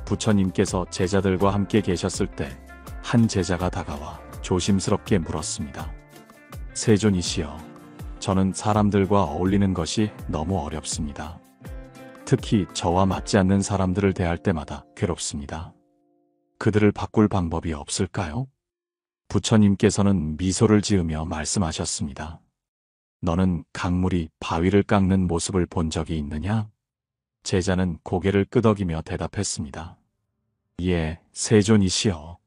부처님께서 제자들과 함께 계셨을 때 한 제자가 다가와 조심스럽게 물었습니다. 세존이시여, 저는 사람들과 어울리는 것이 너무 어렵습니다. 특히 저와 맞지 않는 사람들을 대할 때마다 괴롭습니다. 그들을 바꿀 방법이 없을까요? 부처님께서는 미소를 지으며 말씀하셨습니다. 너는 강물이 바위를 깎는 모습을 본 적이 있느냐? 제자는 고개를 끄덕이며 대답했습니다. 예, 세존이시여.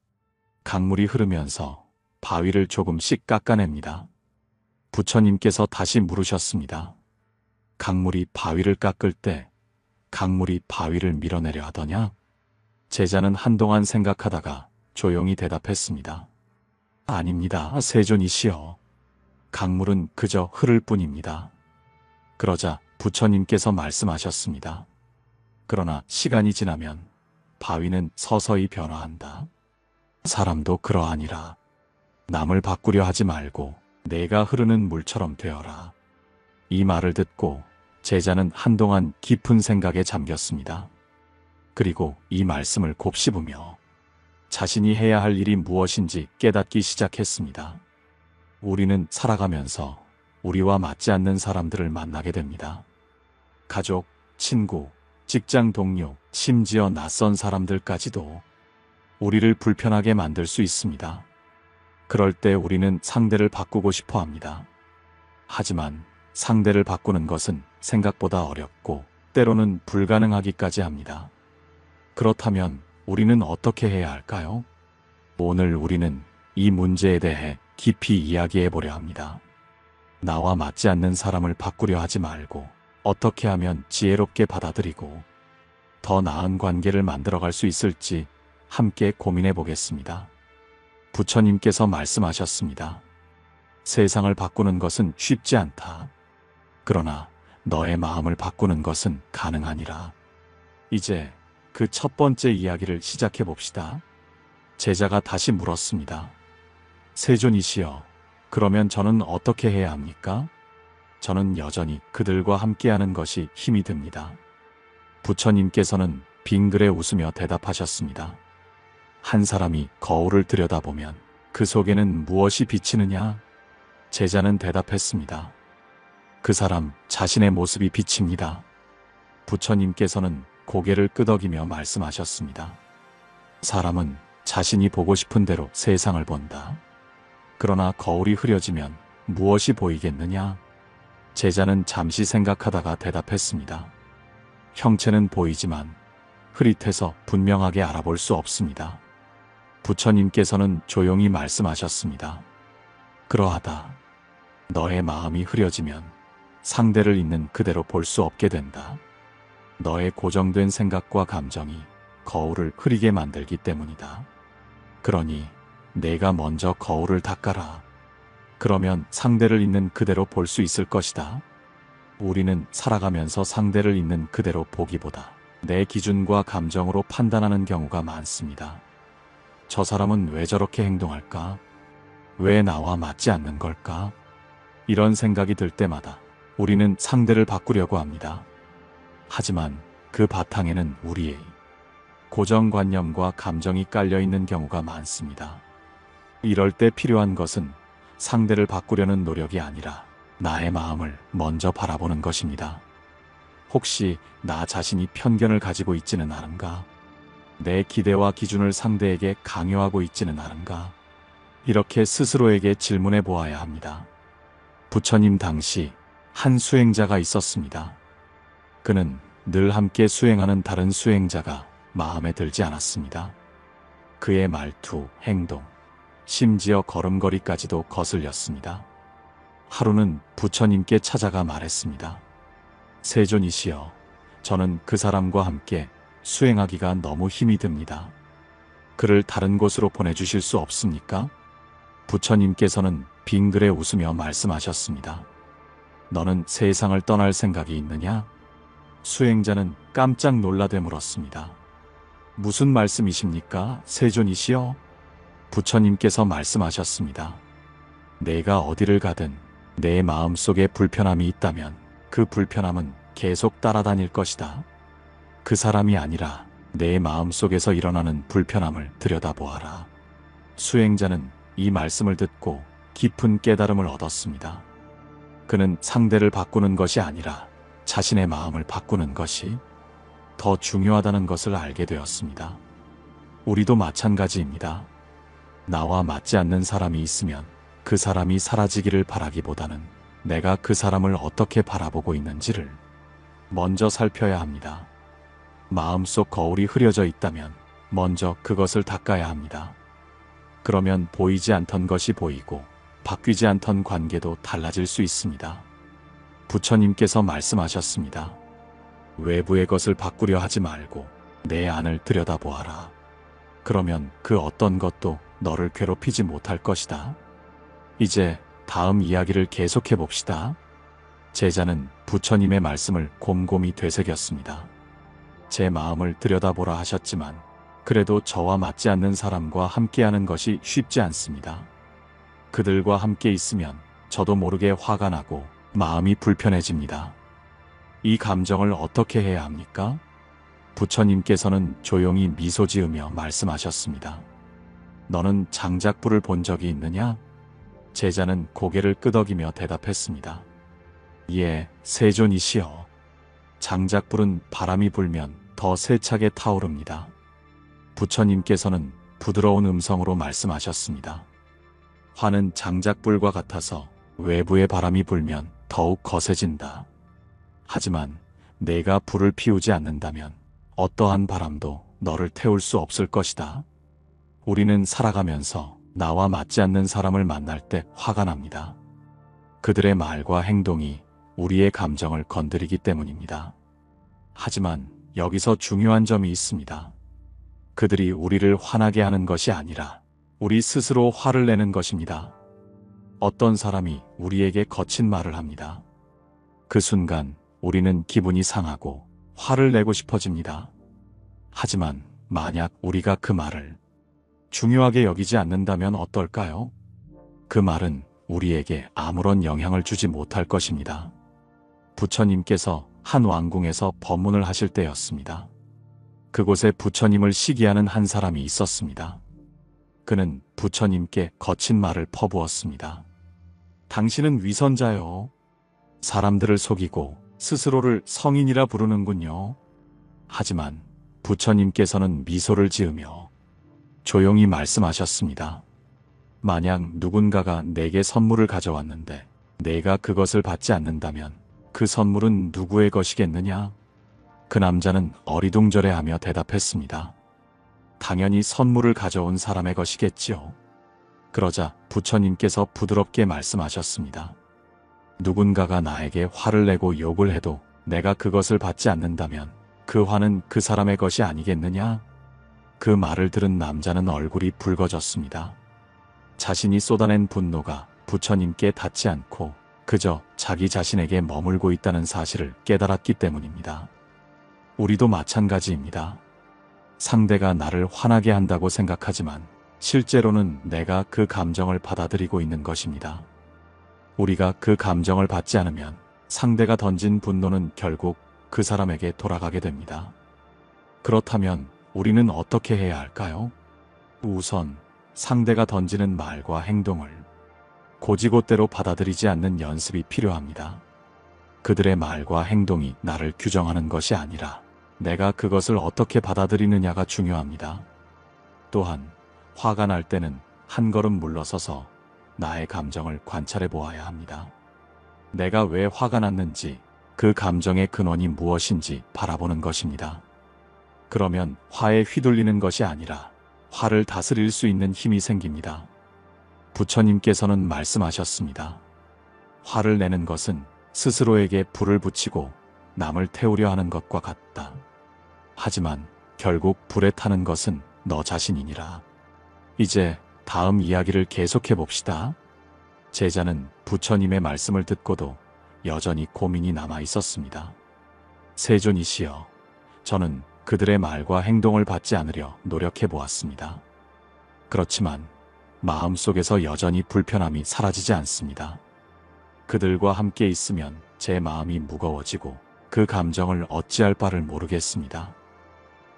강물이 흐르면서 바위를 조금씩 깎아냅니다. 부처님께서 다시 물으셨습니다. 강물이 바위를 깎을 때 강물이 바위를 밀어내려 하더냐? 제자는 한동안 생각하다가 조용히 대답했습니다. 아닙니다, 세존이시여. 강물은 그저 흐를 뿐입니다. 그러자 부처님께서 말씀하셨습니다. 그러나 시간이 지나면 바위는 서서히 변화한다. 사람도 그러하니라. 남을 바꾸려 하지 말고 내가 흐르는 물처럼 되어라. 이 말을 듣고 제자는 한동안 깊은 생각에 잠겼습니다. 그리고 이 말씀을 곱씹으며 자신이 해야 할 일이 무엇인지 깨닫기 시작했습니다. 우리는 살아가면서 우리와 맞지 않는 사람들을 만나게 됩니다. 가족, 친구, 직장 동료, 심지어 낯선 사람들까지도 우리를 불편하게 만들 수 있습니다. 그럴 때 우리는 상대를 바꾸고 싶어 합니다. 하지만 상대를 바꾸는 것은 생각보다 어렵고 때로는 불가능하기까지 합니다. 그렇다면 우리는 어떻게 해야 할까요? 오늘 우리는 이 문제에 대해 깊이 이야기해 보려 합니다. 나와 맞지 않는 사람을 바꾸려 하지 말고 어떻게 하면 지혜롭게 받아들이고 더 나은 관계를 만들어갈 수 있을지 함께 고민해 보겠습니다. 부처님께서 말씀하셨습니다. 세상을 바꾸는 것은 쉽지 않다. 그러나 너의 마음을 바꾸는 것은 가능하니라. 이제 그 첫 번째 이야기를 시작해 봅시다. 제자가 다시 물었습니다. 세존이시여, 그러면 저는 어떻게 해야 합니까? 저는 여전히 그들과 함께하는 것이 힘이 듭니다. 부처님께서는 빙그레 웃으며 대답하셨습니다. 한 사람이 거울을 들여다보면 그 속에는 무엇이 비치느냐? 제자는 대답했습니다. 그 사람 자신의 모습이 비칩니다. 부처님께서는 고개를 끄덕이며 말씀하셨습니다. 사람은 자신이 보고 싶은 대로 세상을 본다. 그러나 거울이 흐려지면 무엇이 보이겠느냐? 제자는 잠시 생각하다가 대답했습니다. 형체는 보이지만 흐릿해서 분명하게 알아볼 수 없습니다. 부처님께서는 조용히 말씀하셨습니다. 그러하다. 너의 마음이 흐려지면 상대를 있는 그대로 볼 수 없게 된다. 너의 고정된 생각과 감정이 거울을 흐리게 만들기 때문이다. 그러니 내가 먼저 거울을 닦아라. 그러면 상대를 있는 그대로 볼 수 있을 것이다. 우리는 살아가면서 상대를 있는 그대로 보기보다 내 기준과 감정으로 판단하는 경우가 많습니다. 저 사람은 왜 저렇게 행동할까? 왜 나와 맞지 않는 걸까? 이런 생각이 들 때마다 우리는 상대를 바꾸려고 합니다. 하지만 그 바탕에는 우리의 고정관념과 감정이 깔려있는 경우가 많습니다. 이럴 때 필요한 것은 상대를 바꾸려는 노력이 아니라 나의 마음을 먼저 바라보는 것입니다. 혹시 나 자신이 편견을 가지고 있지는 않은가? 내 기대와 기준을 상대에게 강요하고 있지는 않은가? 이렇게 스스로에게 질문해 보아야 합니다. 부처님 당시 한 수행자가 있었습니다. 그는 늘 함께 수행하는 다른 수행자가 마음에 들지 않았습니다. 그의 말투, 행동, 심지어 걸음걸이까지도 거슬렸습니다. 하루는 부처님께 찾아가 말했습니다. 세존이시여, 저는 그 사람과 함께 수행하기가 너무 힘이 듭니다. 그를 다른 곳으로 보내주실 수 없습니까? 부처님께서는 빙그레 웃으며 말씀하셨습니다. 너는 세상을 떠날 생각이 있느냐? 수행자는 깜짝 놀라 되물었습니다. 무슨 말씀이십니까, 세존이시여? 부처님께서 말씀하셨습니다. 내가 어디를 가든 내 마음속에 불편함이 있다면 그 불편함은 계속 따라다닐 것이다. 그 사람이 아니라 내 마음속에서 일어나는 불편함을 들여다보아라. 수행자는 이 말씀을 듣고 깊은 깨달음을 얻었습니다. 그는 상대를 바꾸는 것이 아니라 자신의 마음을 바꾸는 것이 더 중요하다는 것을 알게 되었습니다. 우리도 마찬가지입니다. 나와 맞지 않는 사람이 있으면 그 사람이 사라지기를 바라기보다는 내가 그 사람을 어떻게 바라보고 있는지를 먼저 살펴야 합니다. 마음속 거울이 흐려져 있다면 먼저 그것을 닦아야 합니다. 그러면 보이지 않던 것이 보이고 바뀌지 않던 관계도 달라질 수 있습니다. 부처님께서 말씀하셨습니다. 외부의 것을 바꾸려 하지 말고 내 안을 들여다보아라. 그러면 그 어떤 것도 너를 괴롭히지 못할 것이다. 이제 다음 이야기를 계속해 봅시다. 제자는 부처님의 말씀을 곰곰이 되새겼습니다. 제 마음을 들여다보라 하셨지만 그래도 저와 맞지 않는 사람과 함께하는 것이 쉽지 않습니다. 그들과 함께 있으면 저도 모르게 화가 나고 마음이 불편해집니다. 이 감정을 어떻게 해야 합니까? 부처님께서는 조용히 미소 지으며 말씀하셨습니다. 너는 장작불을 본 적이 있느냐? 제자는 고개를 끄덕이며 대답했습니다. 예, 세존이시여. 장작불은 바람이 불면 더 세차게 타오릅니다. 부처님께서는 부드러운 음성으로 말씀하셨습니다. 화는 장작불과 같아서 외부의 바람이 불면 더욱 거세진다. 하지만 내가 불을 피우지 않는다면 어떠한 바람도 너를 태울 수 없을 것이다. 우리는 살아가면서 나와 맞지 않는 사람을 만날 때 화가 납니다. 그들의 말과 행동이 우리의 감정을 건드리기 때문입니다. 하지만 여기서 중요한 점이 있습니다. 그들이 우리를 화나게 하는 것이 아니라 우리 스스로 화를 내는 것입니다. 어떤 사람이 우리에게 거친 말을 합니다. 그 순간 우리는 기분이 상하고 화를 내고 싶어집니다. 하지만 만약 우리가 그 말을 중요하게 여기지 않는다면 어떨까요? 그 말은 우리에게 아무런 영향을 주지 못할 것입니다. 부처님께서 한 왕궁에서 법문을 하실 때였습니다. 그곳에 부처님을 시기하는 한 사람이 있었습니다. 그는 부처님께 거친 말을 퍼부었습니다. 당신은 위선자요. 사람들을 속이고 스스로를 성인이라 부르는군요. 하지만 부처님께서는 미소를 지으며 조용히 말씀하셨습니다. 만약 누군가가 내게 선물을 가져왔는데 내가 그것을 받지 않는다면 그 선물은 누구의 것이겠느냐? 그 남자는 어리둥절해하며 대답했습니다. 당연히 선물을 가져온 사람의 것이겠지요. 그러자 부처님께서 부드럽게 말씀하셨습니다. 누군가가 나에게 화를 내고 욕을 해도 내가 그것을 받지 않는다면 그 화는 그 사람의 것이 아니겠느냐? 그 말을 들은 남자는 얼굴이 붉어졌습니다. 자신이 쏟아낸 분노가 부처님께 닿지 않고 그저 자기 자신에게 머물고 있다는 사실을 깨달았기 때문입니다. 우리도 마찬가지입니다. 상대가 나를 화나게 한다고 생각하지만 실제로는 내가 그 감정을 받아들이고 있는 것입니다. 우리가 그 감정을 받지 않으면 상대가 던진 분노는 결국 그 사람에게 돌아가게 됩니다. 그렇다면 우리는 어떻게 해야 할까요? 우선 상대가 던지는 말과 행동을 고지고대로 받아들이지 않는 연습이 필요합니다. 그들의 말과 행동이 나를 규정하는 것이 아니라 내가 그것을 어떻게 받아들이느냐가 중요합니다. 또한 화가 날 때는 한 걸음 물러서서 나의 감정을 관찰해 보아야 합니다. 내가 왜 화가 났는지, 그 감정의 근원이 무엇인지 바라보는 것입니다. 그러면 화에 휘둘리는 것이 아니라 화를 다스릴 수 있는 힘이 생깁니다. 부처님께서는 말씀하셨습니다. 화를 내는 것은 스스로에게 불을 붙이고 남을 태우려 하는 것과 같다. 하지만 결국 불에 타는 것은 너 자신이니라. 이제 다음 이야기를 계속해 봅시다. 제자는 부처님의 말씀을 듣고도 여전히 고민이 남아 있었습니다. 세존이시여, 저는 그들의 말과 행동을 받지 않으려 노력해 보았습니다. 그렇지만 마음속에서 여전히 불편함이 사라지지 않습니다. 그들과 함께 있으면 제 마음이 무거워지고 그 감정을 어찌할 바를 모르겠습니다.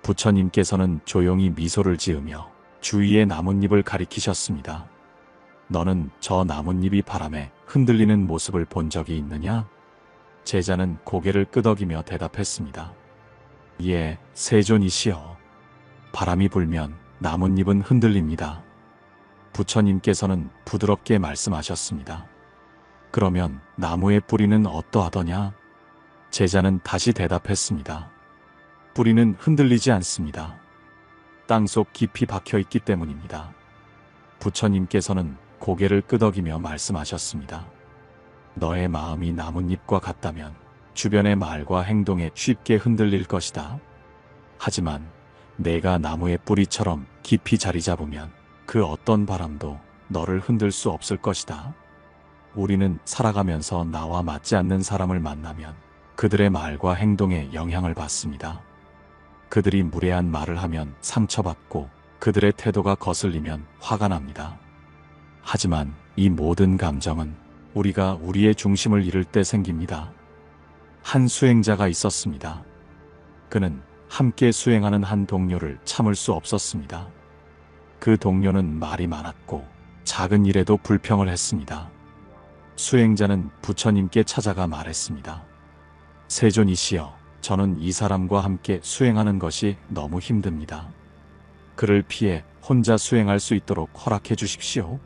부처님께서는 조용히 미소를 지으며 주위의 나뭇잎을 가리키셨습니다. 너는 저 나뭇잎이 바람에 흔들리는 모습을 본 적이 있느냐? 제자는 고개를 끄덕이며 대답했습니다. 예, 세존이시여. 바람이 불면 나뭇잎은 흔들립니다. 부처님께서는 부드럽게 말씀하셨습니다. 그러면 나무의 뿌리는 어떠하더냐? 제자는 다시 대답했습니다. 뿌리는 흔들리지 않습니다. 땅속 깊이 박혀 있기 때문입니다. 부처님께서는 고개를 끄덕이며 말씀하셨습니다. 너의 마음이 나뭇잎과 같다면 주변의 말과 행동에 쉽게 흔들릴 것이다. 하지만 내가 나무의 뿌리처럼 깊이 자리 잡으면 그 어떤 바람도 너를 흔들 수 없을 것이다. 우리는 살아가면서 나와 맞지 않는 사람을 만나면 그들의 말과 행동에 영향을 받습니다. 그들이 무례한 말을 하면 상처받고 그들의 태도가 거슬리면 화가 납니다. 하지만 이 모든 감정은 우리가 우리의 중심을 잃을 때 생깁니다. 한 수행자가 있었습니다. 그는 함께 수행하는 한 동료를 참을 수 없었습니다. 그 동료는 말이 많았고 작은 일에도 불평을 했습니다. 수행자는 부처님께 찾아가 말했습니다. 세존이시여, 저는 이 사람과 함께 수행하는 것이 너무 힘듭니다. 그를 피해 혼자 수행할 수 있도록 허락해 주십시오.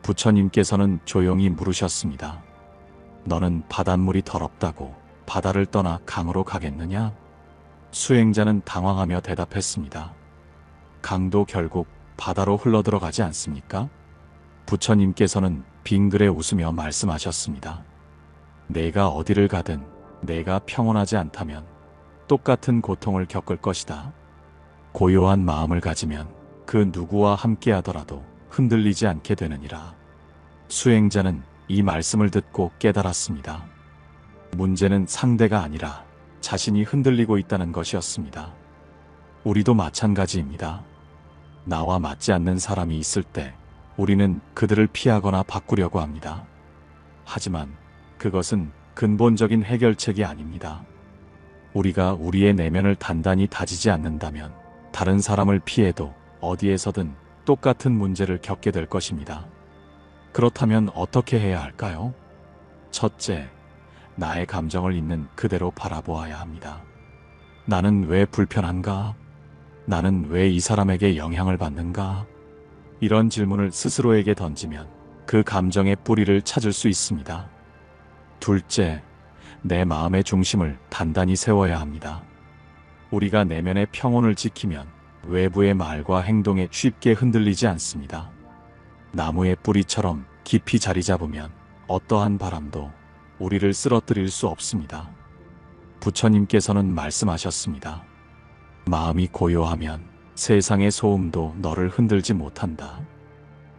부처님께서는 조용히 물으셨습니다. 너는 바닷물이 더럽다고 바다를 떠나 강으로 가겠느냐? 수행자는 당황하며 대답했습니다. 강도 결국 바다로 흘러들어가지 않습니까? 부처님께서는 빙그레 웃으며 말씀하셨습니다. 내가 어디를 가든 내가 평온하지 않다면 똑같은 고통을 겪을 것이다. 고요한 마음을 가지면 그 누구와 함께 하더라도 흔들리지 않게 되느니라. 수행자는 이 말씀을 듣고 깨달았습니다. 문제는 상대가 아니라 자신이 흔들리고 있다는 것이었습니다. 우리도 마찬가지입니다. 나와 맞지 않는 사람이 있을 때 우리는 그들을 피하거나 바꾸려고 합니다. 하지만 그것은 근본적인 해결책이 아닙니다. 우리가 우리의 내면을 단단히 다지지 않는다면 다른 사람을 피해도 어디에서든 똑같은 문제를 겪게 될 것입니다. 그렇다면 어떻게 해야 할까요? 첫째, 나의 감정을 있는 그대로 바라보아야 합니다. 나는 왜 불편한가? 나는 왜 이 사람에게 영향을 받는가? 이런 질문을 스스로에게 던지면 그 감정의 뿌리를 찾을 수 있습니다. 둘째, 내 마음의 중심을 단단히 세워야 합니다. 우리가 내면의 평온을 지키면 외부의 말과 행동에 쉽게 흔들리지 않습니다. 나무의 뿌리처럼 깊이 자리 잡으면 어떠한 바람도 우리를 쓰러뜨릴 수 없습니다. 부처님께서는 말씀하셨습니다. 마음이 고요하면 세상의 소음도 너를 흔들지 못한다.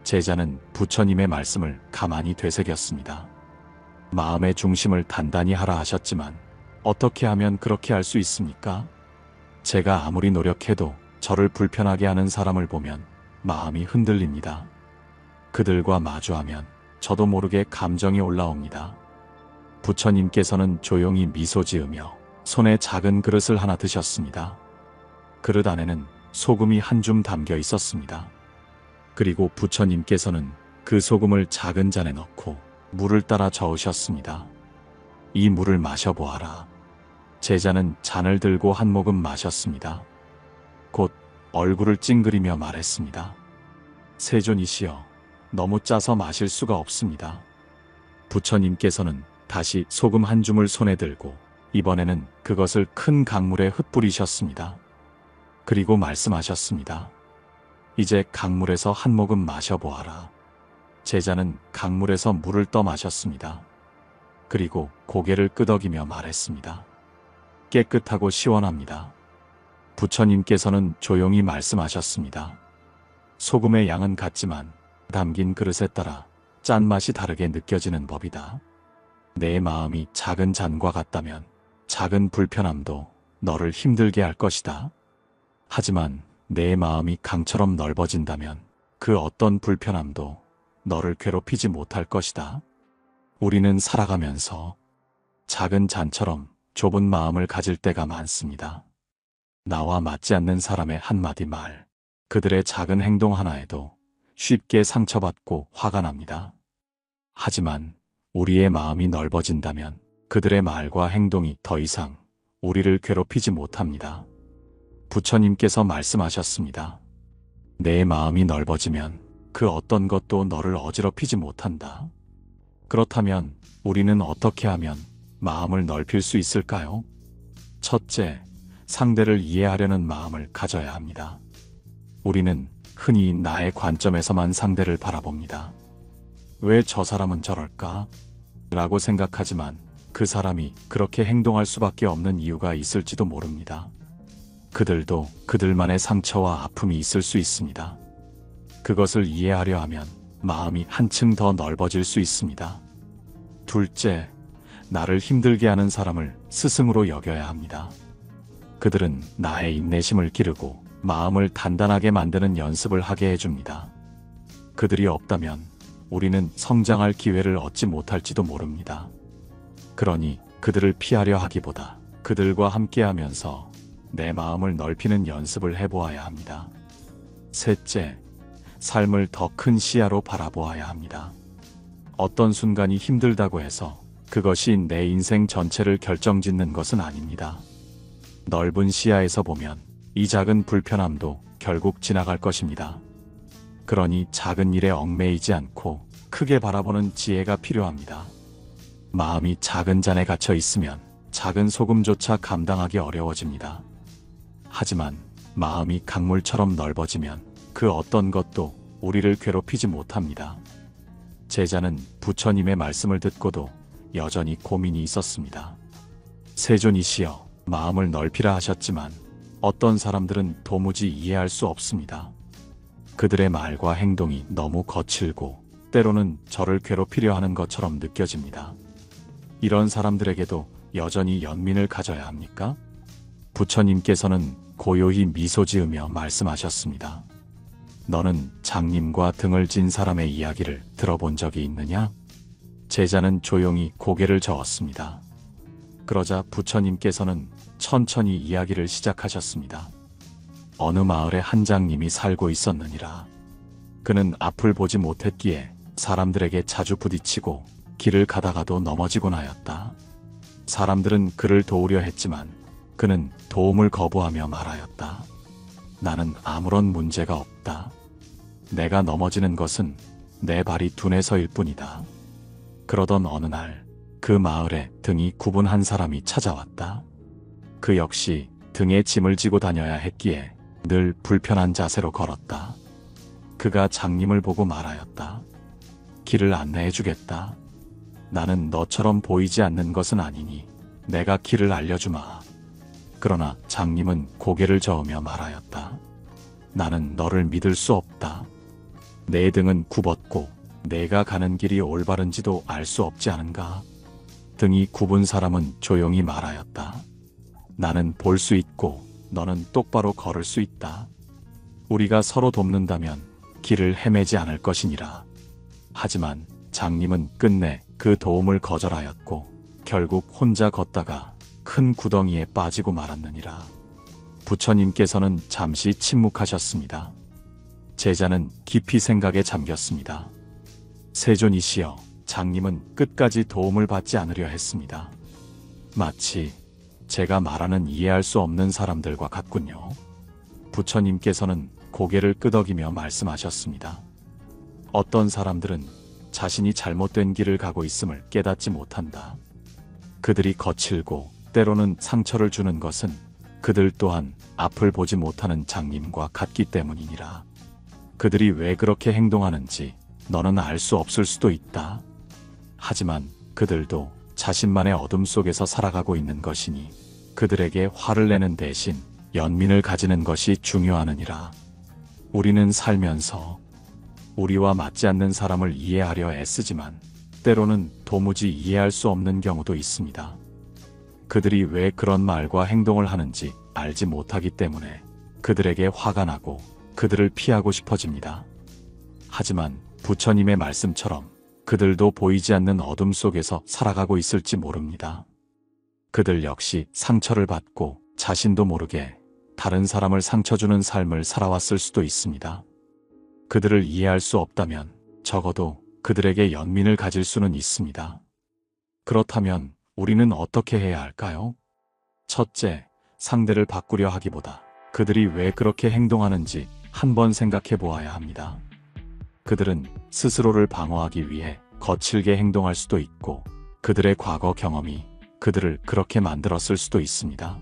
제자는 부처님의 말씀을 가만히 되새겼습니다. 마음의 중심을 단단히 하라 하셨지만 어떻게 하면 그렇게 할 수 있습니까? 제가 아무리 노력해도 저를 불편하게 하는 사람을 보면 마음이 흔들립니다. 그들과 마주하면 저도 모르게 감정이 올라옵니다. 부처님께서는 조용히 미소 지으며 손에 작은 그릇을 하나 드셨습니다. 그릇 안에는 소금이 한 줌 담겨 있었습니다. 그리고 부처님께서는 그 소금을 작은 잔에 넣고 물을 따라 저으셨습니다. 이 물을 마셔보아라. 제자는 잔을 들고 한 모금 마셨습니다. 곧 얼굴을 찡그리며 말했습니다. 세존이시여, 너무 짜서 마실 수가 없습니다. 부처님께서는 다시 소금 한 줌을 손에 들고 이번에는 그것을 큰 강물에 흩뿌리셨습니다. 그리고 말씀하셨습니다. 이제 강물에서 한 모금 마셔보아라. 제자는 강물에서 물을 떠 마셨습니다. 그리고 고개를 끄덕이며 말했습니다. 깨끗하고 시원합니다. 부처님께서는 조용히 말씀하셨습니다. 소금의 양은 같지만 담긴 그릇에 따라 짠맛이 다르게 느껴지는 법이다. 내 마음이 작은 잔과 같다면 작은 불편함도 너를 힘들게 할 것이다. 하지만 내 마음이 강처럼 넓어진다면 그 어떤 불편함도 너를 괴롭히지 못할 것이다. 우리는 살아가면서 작은 잔처럼 좁은 마음을 가질 때가 많습니다. 나와 맞지 않는 사람의 한마디 말, 그들의 작은 행동 하나에도 쉽게 상처받고 화가 납니다. 하지만 우리의 마음이 넓어진다면 그들의 말과 행동이 더 이상 우리를 괴롭히지 못합니다. 부처님께서 말씀하셨습니다. 내 마음이 넓어지면 그 어떤 것도 너를 어지럽히지 못한다. 그렇다면 우리는 어떻게 하면 마음을 넓힐 수 있을까요? 첫째, 상대를 이해하려는 마음을 가져야 합니다. 우리는 흔히 나의 관점에서만 상대를 바라봅니다. 왜 저 사람은 저럴까? 라고 생각하지만 그 사람이 그렇게 행동할 수밖에 없는 이유가 있을지도 모릅니다. 그들도 그들만의 상처와 아픔이 있을 수 있습니다. 그것을 이해하려 하면 마음이 한층 더 넓어질 수 있습니다. 둘째, 나를 힘들게 하는 사람을 스승으로 여겨야 합니다. 그들은 나의 인내심을 기르고 마음을 단단하게 만드는 연습을 하게 해줍니다. 그들이 없다면 우리는 성장할 기회를 얻지 못할지도 모릅니다. 그러니 그들을 피하려 하기보다 그들과 함께하면서 내 마음을 넓히는 연습을 해보아야 합니다. 셋째, 삶을 더 큰 시야로 바라보아야 합니다. 어떤 순간이 힘들다고 해서 그것이 내 인생 전체를 결정짓는 것은 아닙니다. 넓은 시야에서 보면 이 작은 불편함도 결국 지나갈 것입니다. 그러니 작은 일에 얽매이지 않고 크게 바라보는 지혜가 필요합니다. 마음이 작은 잔에 갇혀 있으면 작은 소금조차 감당하기 어려워집니다. 하지만 마음이 강물처럼 넓어지면 그 어떤 것도 우리를 괴롭히지 못합니다. 제자는 부처님의 말씀을 듣고도 여전히 고민이 있었습니다. 세존이시여, 마음을 넓히라 하셨지만 어떤 사람들은 도무지 이해할 수 없습니다. 그들의 말과 행동이 너무 거칠고 때로는 저를 괴롭히려 하는 것처럼 느껴집니다. 이런 사람들에게도 여전히 연민을 가져야 합니까? 부처님께서는 고요히 미소 지으며 말씀하셨습니다. 너는 장님과 등을 진 사람의 이야기를 들어본 적이 있느냐? 제자는 조용히 고개를 저었습니다. 그러자 부처님께서는 천천히 이야기를 시작하셨습니다. 어느 마을에 한 장님이 살고 있었느니라. 그는 앞을 보지 못했기에 사람들에게 자주 부딪히고 길을 가다가도 넘어지곤 하였다. 사람들은 그를 도우려 했지만 그는 도움을 거부하며 말하였다. 나는 아무런 문제가 없다. 내가 넘어지는 것은 내 발이 둔해서일 뿐이다. 그러던 어느 날 그 마을에 등이 굽은 한 사람이 찾아왔다. 그 역시 등에 짐을 지고 다녀야 했기에 늘 불편한 자세로 걸었다. 그가 장님을 보고 말하였다. 길을 안내해 주겠다. 나는 너처럼 보이지 않는 것은 아니니 내가 길을 알려주마. 그러나 장님은 고개를 저으며 말하였다. 나는 너를 믿을 수 없다. 내 등은 굽었고 내가 가는 길이 올바른지도 알 수 없지 않은가? 등이 굽은 사람은 조용히 말하였다. 나는 볼 수 있고 너는 똑바로 걸을 수 있다. 우리가 서로 돕는다면 길을 헤매지 않을 것이니라. 하지만 장님은 끝내 그 도움을 거절하였고 결국 혼자 걷다가 큰 구덩이에 빠지고 말았느니라. 부처님께서는 잠시 침묵하셨습니다. 제자는 깊이 생각에 잠겼습니다. 세존이시여, 장님은 끝까지 도움을 받지 않으려 했습니다. 마치 제가 말하는 이해할 수 없는 사람들과 같군요. 부처님께서는 고개를 끄덕이며 말씀하셨습니다. 어떤 사람들은 자신이 잘못된 길을 가고 있음을 깨닫지 못한다. 그들이 거칠고 때로는 상처를 주는 것은 그들 또한 앞을 보지 못하는 장님과 같기 때문이니라. 그들이 왜 그렇게 행동하는지 너는 알 수 없을 수도 있다. 하지만 그들도 자신만의 어둠 속에서 살아가고 있는 것이니 그들에게 화를 내는 대신 연민을 가지는 것이 중요하느니라. 우리는 살면서 우리와 맞지 않는 사람을 이해하려 애쓰지만 때로는 도무지 이해할 수 없는 경우도 있습니다. 그들이 왜 그런 말과 행동을 하는지 알지 못하기 때문에 그들에게 화가 나고 그들을 피하고 싶어집니다. 하지만 부처님의 말씀처럼 그들도 보이지 않는 어둠 속에서 살아가고 있을지 모릅니다. 그들 역시 상처를 받고 자신도 모르게 다른 사람을 상처 주는 삶을 살아왔을 수도 있습니다. 그들을 이해할 수 없다면 적어도 그들에게 연민을 가질 수는 있습니다. 그렇다면 우리는 어떻게 해야 할까요? 첫째, 상대를 바꾸려 하기보다 그들이 왜 그렇게 행동하는지 한번 생각해 보아야 합니다. 그들은 스스로를 방어하기 위해 거칠게 행동할 수도 있고 그들의 과거 경험이 그들을 그렇게 만들었을 수도 있습니다.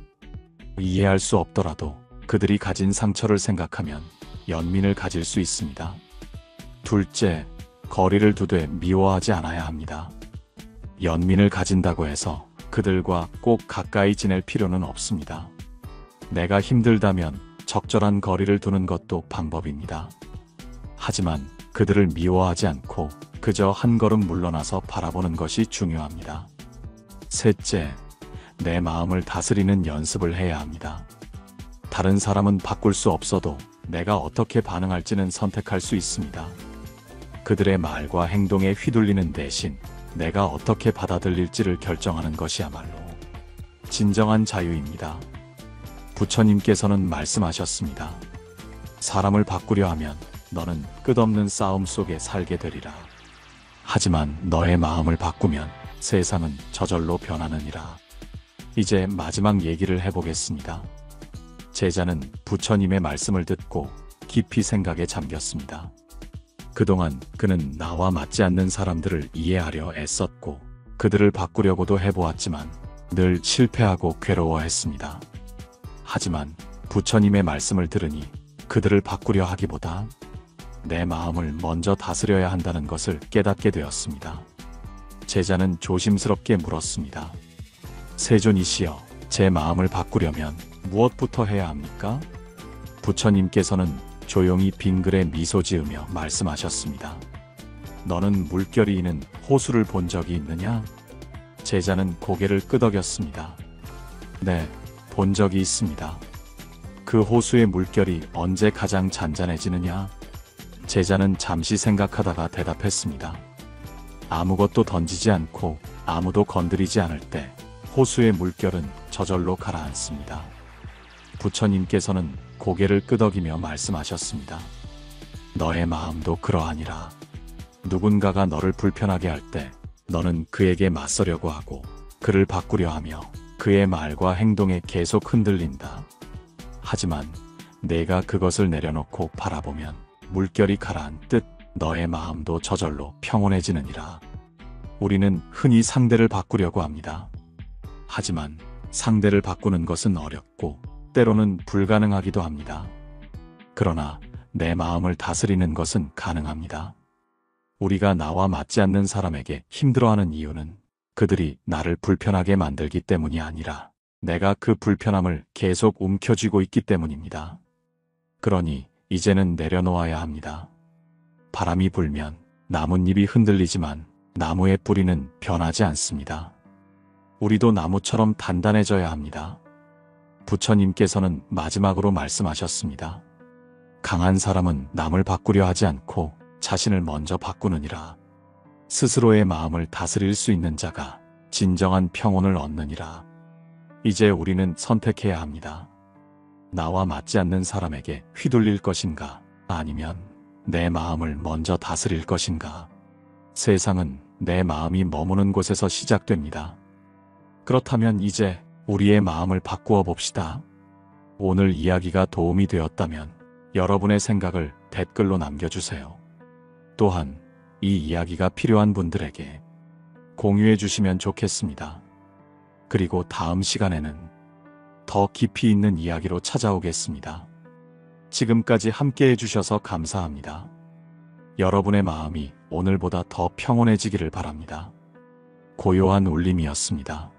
이해할 수 없더라도 그들이 가진 상처를 생각하면 연민을 가질 수 있습니다. 둘째, 거리를 두되 미워하지 않아야 합니다. 연민을 가진다고 해서 그들과 꼭 가까이 지낼 필요는 없습니다. 내가 힘들다면 적절한 거리를 두는 것도 방법입니다. 하지만 그들을 미워하지 않고 그저 한 걸음 물러나서 바라보는 것이 중요합니다. 셋째, 내 마음을 다스리는 연습을 해야 합니다. 다른 사람은 바꿀 수 없어도 내가 어떻게 반응할지는 선택할 수 있습니다. 그들의 말과 행동에 휘둘리는 대신 내가 어떻게 받아들일지를 결정하는 것이야말로 진정한 자유입니다. 부처님께서는 말씀하셨습니다. 사람을 바꾸려 하면 너는 끝없는 싸움 속에 살게 되리라. 하지만 너의 마음을 바꾸면 세상은 저절로 변하느니라. 이제 마지막 얘기를 해보겠습니다. 제자는 부처님의 말씀을 듣고 깊이 생각에 잠겼습니다. 그동안 그는 나와 맞지 않는 사람들을 이해하려 애썼고 그들을 바꾸려고도 해보았지만 늘 실패하고 괴로워했습니다. 하지만 부처님의 말씀을 들으니 그들을 바꾸려 하기보다 내 마음을 먼저 다스려야 한다는 것을 깨닫게 되었습니다. 제자는 조심스럽게 물었습니다. 세존이시여, 제 마음을 바꾸려면 무엇부터 해야 합니까? 부처님께서는 조용히 빙글에 미소 지으며 말씀하셨습니다. 너는 물결이 있는 호수를 본 적이 있느냐? 제자는 고개를 끄덕였습니다. 네, 본 적이 있습니다. 그 호수의 물결이 언제 가장 잔잔해지느냐? 제자는 잠시 생각하다가 대답했습니다. 아무것도 던지지 않고 아무도 건드리지 않을 때 호수의 물결은 저절로 가라앉습니다. 부처님께서는 고개를 끄덕이며 말씀하셨습니다. 너의 마음도 그러하니라. 누군가가 너를 불편하게 할 때 너는 그에게 맞서려고 하고 그를 바꾸려 하며 그의 말과 행동에 계속 흔들린다. 하지만 내가 그것을 내려놓고 바라보면 물결이 가라앉듯 너의 마음도 저절로 평온해지느니라. 우리는 흔히 상대를 바꾸려고 합니다. 하지만 상대를 바꾸는 것은 어렵고 때로는 불가능하기도 합니다. 그러나 내 마음을 다스리는 것은 가능합니다. 우리가 나와 맞지 않는 사람에게 힘들어하는 이유는 그들이 나를 불편하게 만들기 때문이 아니라 내가 그 불편함을 계속 움켜쥐고 있기 때문입니다. 그러니 이제는 내려놓아야 합니다. 바람이 불면 나뭇잎이 흔들리지만 나무의 뿌리는 변하지 않습니다. 우리도 나무처럼 단단해져야 합니다. 부처님께서는 마지막으로 말씀하셨습니다. 강한 사람은 남을 바꾸려 하지 않고 자신을 먼저 바꾸느니라. 스스로의 마음을 다스릴 수 있는 자가 진정한 평온을 얻느니라. 이제 우리는 선택해야 합니다. 나와 맞지 않는 사람에게 휘둘릴 것인가, 아니면 내 마음을 먼저 다스릴 것인가. 세상은 내 마음이 머무는 곳에서 시작됩니다. 그렇다면 이제 우리의 마음을 바꾸어 봅시다. 오늘 이야기가 도움이 되었다면 여러분의 생각을 댓글로 남겨주세요. 또한 이 이야기가 필요한 분들에게 공유해 주시면 좋겠습니다. 그리고 다음 시간에는 더 깊이 있는 이야기로 찾아오겠습니다. 지금까지 함께 해주셔서 감사합니다. 여러분의 마음이 오늘보다 더 평온해지기를 바랍니다. 고요한 울림이었습니다.